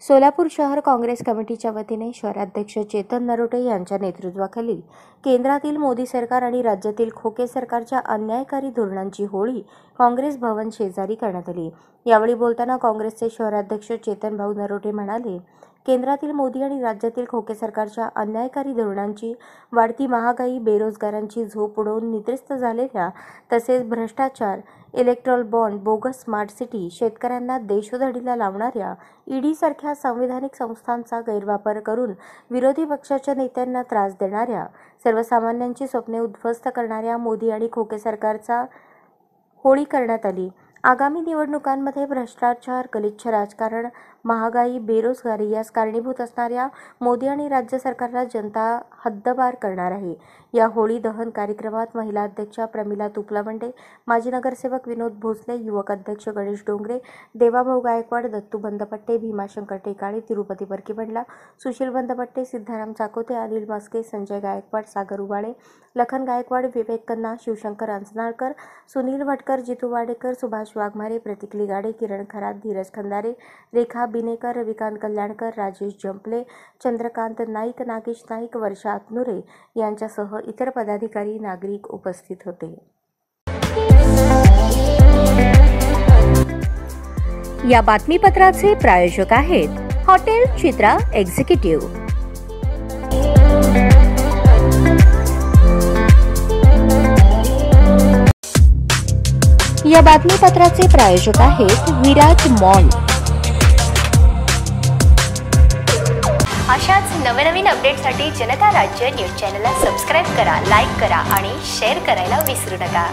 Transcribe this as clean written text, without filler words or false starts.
सोलापूर शहर काँग्रेस कमिटीच्या वतीने शहराध्यक्ष चेतन नरोटे यांच्या नेतृत्वाखाली केंद्रातील मोदी सरकार आणि राज्यातील खोके सरकारच्या अन्यायकारी धोरणांची होळी काँग्रेस भवन शेजारी करण्यात आली। यावेळी बोलताना काँग्रेसचे शहराध्यक्ष चेतन भाऊ नरोटे म्हणाले, केंद्रातील मोदी आणि राज्यातील खोके सरकारच्या अन्यायकारी धोरणांची, वाढती महागाई, बेरोजगारांची झोप उडवून निद्रिस्त झालेल्या तसेच भ्रष्टाचार, Electral bond, bogus smart city, शेतकऱ्यांना देशोधडीला लावणाऱ्या ईडी सारख्या संविधानिक संस्थांचा गैरवापर करून विरोधी पक्षाच्या नेत्यांना त्रास देणाऱ्या, सर्वसामान्यांची स्वप्ने उद्ध्वस्त करणाऱ्या मोदी आणि खोके सरकारचा होळी करण्यात आली। आगामी निवडणुकांमध्ये भ्रष्टाचार, गलिच्छ राजकारण, महागाई, बेरोजगारी यास कारणीभूत असणाऱ्या मोदी आणि राज्य सरकारला जनता हद्दपार करणार आहे। या होळी दहन कार्यक्रमात महिला अध्यक्षा प्रमिला तुपलावंडे, माजी नगरसेवक विनोद भोसले, युवक अध्यक्ष गणेश डोंगरे, देवाभाऊ गायकवाड, दत्तू बंदपट्टे, भीमाशंकर टेकाळे, तिरुपती बर्कीबंडला, सुशील बंदपट्टे, सिद्धाराम चाकोते, अनिल मस्के, संजय गायकवाड, सागर उबाळे, लखन गायकवाड, विवेक कन्ना, शिवशंकर अंजनाळकर, सुनील भटकर, जितू वाडेकर, सुभाष वाघमारे, प्रतीक लिगाडे, किरण खरात, धीरज खंदारे, रेखा बिनेकर, रविकांत कल्याणकर, राजेश जंपले, चंद्रकांत नाईक, नागेश नाईक, वर्षा आतनुरे यांच्यासह इतर पदाधिकारी, नागरिक उपस्थित होते। या बातमीपत्राचे प्रायोजक आहेत हॉटेल चित्रा एक्झिक्युटिव्ह। या बातमीपत्राचे प्रायोजक आहेत विराज मॉल। अशाच नवनवीन अपडेटसाठी जनता राज्य न्यूज चॅनलला सबस्क्राईब करा, लाईक करा आणि शेअर करायला विसरू नका।